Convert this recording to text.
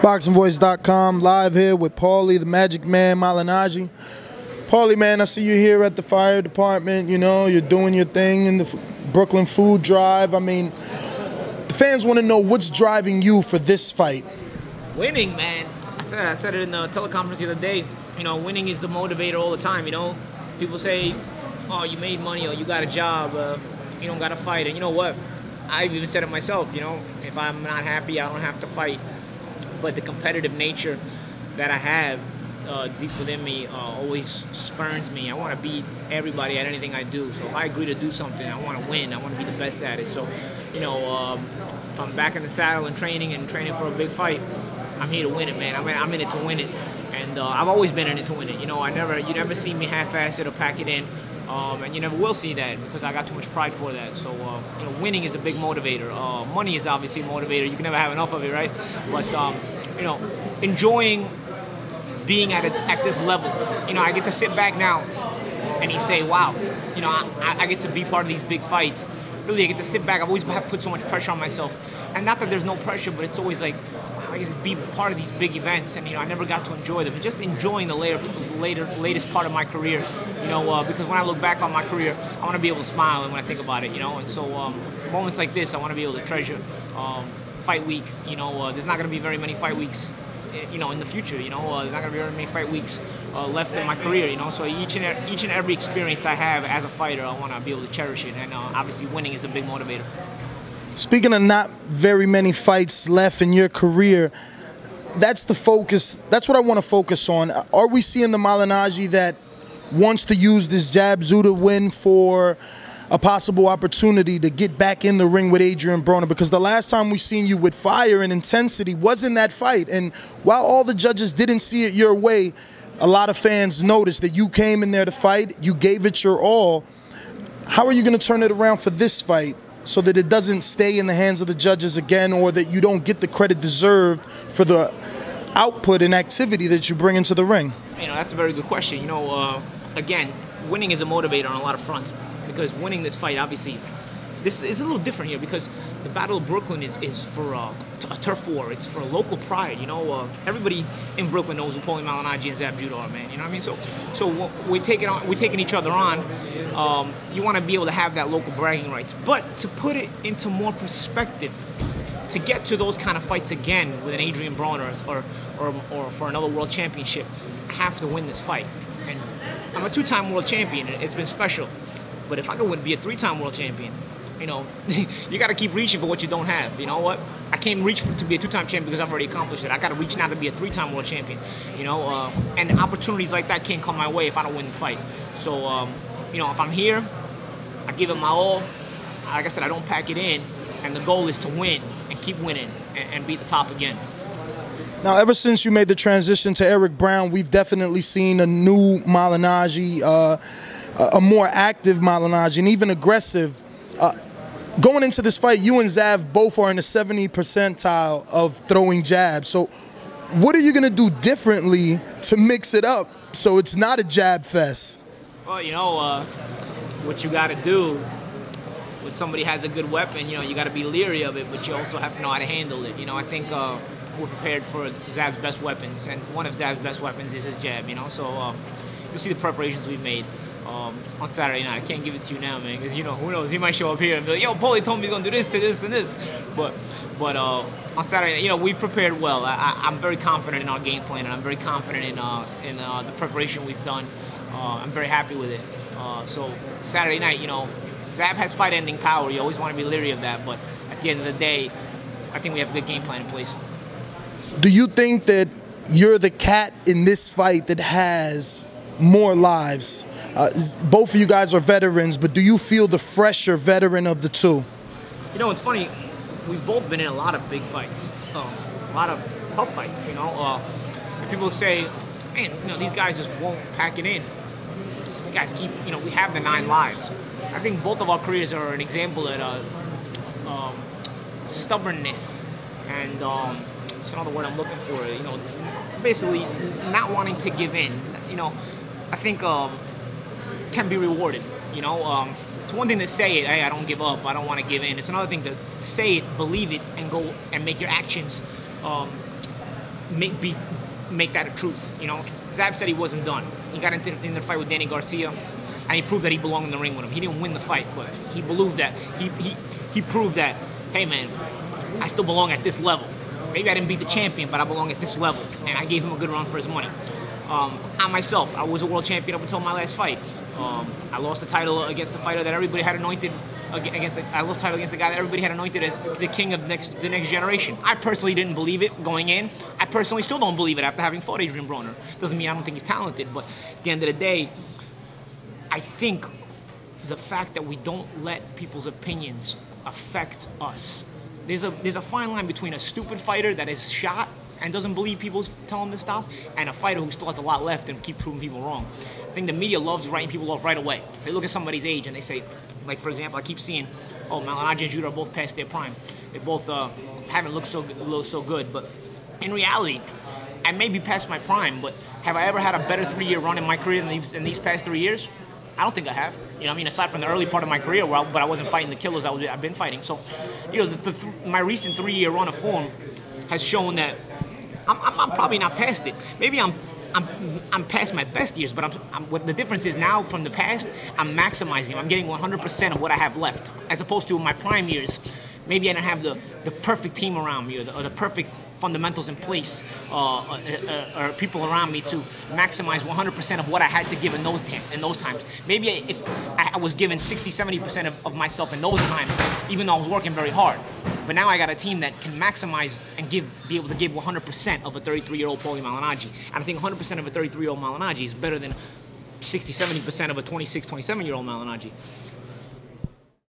BoxingVoice.com, live here with Paulie, the Magic Man Malignaggi. Paulie, man, I see you here at the fire department. You know, you're doing your thing in the Brooklyn food drive. I mean, the fans want to know what's driving you for this fight. Winning, man. I said it in the teleconference the other day. You know, winning is the motivator all the time, you know. People say, oh, you made money or you got a job, you don't got to fight. And you know what? I've even said it myself, you know. If I'm not happy, I don't have to fight. But the competitive nature that I have deep within me always spurns me. I want to beat everybody at anything I do. So if I agree to do something, I want to win. I want to be the best at it. So, you know, if I'm back in the saddle and training for a big fight, I'm here to win it, man. I'm in it to win it. And I've always been in it to win it. You know, you never see me half-ass it or pack it in. And you never will see that because I got too much pride for that. So, you know, winning is a big motivator. Money is obviously a motivator. You can never have enough of it, right? But, you know, enjoying being at this level. You know, I get to sit back now and you say, wow, you know, I get to be part of these big fights. Really, I get to sit back. I've always put so much pressure on myself. And not that there's no pressure, but it's always like, I get to be part of these big events, and you know I never got to enjoy them. And just enjoying the latest part of my career, you know, because when I look back on my career, I want to be able to smile when I think about it, you know. And so moments like this, I want to be able to treasure. Fight week, you know, there's not going to be very many fight weeks, you know, in the future. You know, there's not going to be very many fight weeks left in my career, you know. So each and every experience I have as a fighter, I want to be able to cherish it. And obviously, winning is a big motivator. Speaking of not very many fights left in your career, that's the focus. That's what I want to focus on. Are we seeing the Malignaggi that wants to use this jab to win for a possible opportunity to get back in the ring with Adrian Broner? Because the last time we seen you with fire and intensity was in that fight. And while all the judges didn't see it your way, a lot of fans noticed that you came in there to fight, you gave it your all. How are you going to turn it around for this fight, so that it doesn't stay in the hands of the judges again, or that you don't get the credit deserved for the output and activity that you bring into the ring? You know, that's a very good question. You know, again, winning is a motivator on a lot of fronts, because winning this fight, obviously, this is a little different here because the Battle of Brooklyn is for a turf war. It's for local pride. You know, everybody in Brooklyn knows who Paulie Malignaggi and Zab Judah are, man. You know what I mean? So we're taking each other on. You want to be able to have that local bragging rights, but to put it into more perspective, to get to those kind of fights again with an Adrian Broner or for another world championship, I have to win this fight. And I'm a two-time world champion. It's been special. But if I could be a three-time world champion, you know, you got to keep reaching for what you don't have. You know what? I can't reach to be a two-time champion because I've already accomplished it. I got to reach now to be a three-time world champion. You know, and opportunities like that can't come my way if I don't win the fight. So, you know, if I'm here, I give it my all. Like I said, I don't pack it in, and the goal is to win and keep winning and be at the top again. Now, ever since you made the transition to Eric Brown, we've definitely seen a new Malignaggi, a more active Malignaggi, and even aggressive. Going into this fight, you and Zav both are in the 70th percentile of throwing jabs. So what are you going to do differently to mix it up so it's not a jab fest? Well, you know, what you got to do when somebody has a good weapon, you know, you got to be leery of it, but you also have to know how to handle it. You know, I think we're prepared for Zab's best weapons, and one of Zab's best weapons is his jab, you know. So you'll see the preparations we've made on Saturday night. I can't give it to you now, man, because, you know, who knows? He might show up here and be like, yo, Paulie told me he's going to do this, to this, and this. But on Saturday, you know, we've prepared well. I'm very confident in our game plan, and I'm very confident in the preparation we've done. I'm very happy with it. So Saturday night, you know, Zab has fight-ending power. You always want to be leery of that, but at the end of the day, I think we have a good game plan in place. Do you think that you're the cat in this fight that has more lives? Both of you guys are veterans, but do you feel the fresher veteran of the two? You know, it's funny. We've both been in a lot of big fights, a lot of tough fights, you know. And people say, man, you know, these guys just won't pack it in. These guys keep, you know, we have the 9 lives. I think both of our careers are an example at stubbornness and it's another word I'm looking for. You know, basically not wanting to give in. You know, I think can be rewarded. You know, it's one thing to say it, hey, I don't give up, I don't want to give in. It's another thing to say it, believe it, and go and make your actions make that a truth. You know, Zab said he wasn't done. He got into the fight with Danny Garcia, and he proved that he belonged in the ring with him. He didn't win the fight, but he believed that he proved that, hey man, I still belong at this level. Maybe I didn't beat the champion, but I belong at this level, and I gave him a good run for his money. I myself, I was a world champion up until my last fight. I lost the title against the fighter that everybody had anointed. I lost the title against the guy that everybody had anointed as the king of the next generation. I personally didn't believe it going in. I personally still don't believe it after having fought Adrian Broner. Doesn't mean I don't think he's talented, but at the end of the day, I think the fact that we don't let people's opinions affect us. There's a fine line between a stupid fighter that is shot and doesn't believe people tell him to stop, and a fighter who still has a lot left and keep proving people wrong. I think the media loves writing people off right away. They look at somebody's age and they say, like for example, I keep seeing, oh, Malignaggi and Judah are both past their prime. They both haven't looked so good, but in reality, I may be past my prime, but have I ever had a better 3-year run in my career than these past 3 years? I don't think I have. You know what I mean? Aside from the early part of my career, but I wasn't fighting the killers I've been fighting. So, you know, my recent 3-year run of form has shown that I'm probably not past it. Maybe I'm past my best years, but what the difference is now from the past, I'm maximizing. I'm getting 100% of what I have left, as opposed to in my prime years. Maybe I didn't have the perfect team around me or the perfect fundamentals in place or people around me to maximize 100% of what I had to give in those times. Maybe if I was given 60-70% of myself in those times, even though I was working very hard. But now I got a team that can maximize and be able to give 100% of a 33-year-old Paulie Malignaggi. And I think 100% of a 33-year-old Malignaggi is better than 60-70% of a 26-27-year-old Malignaggi.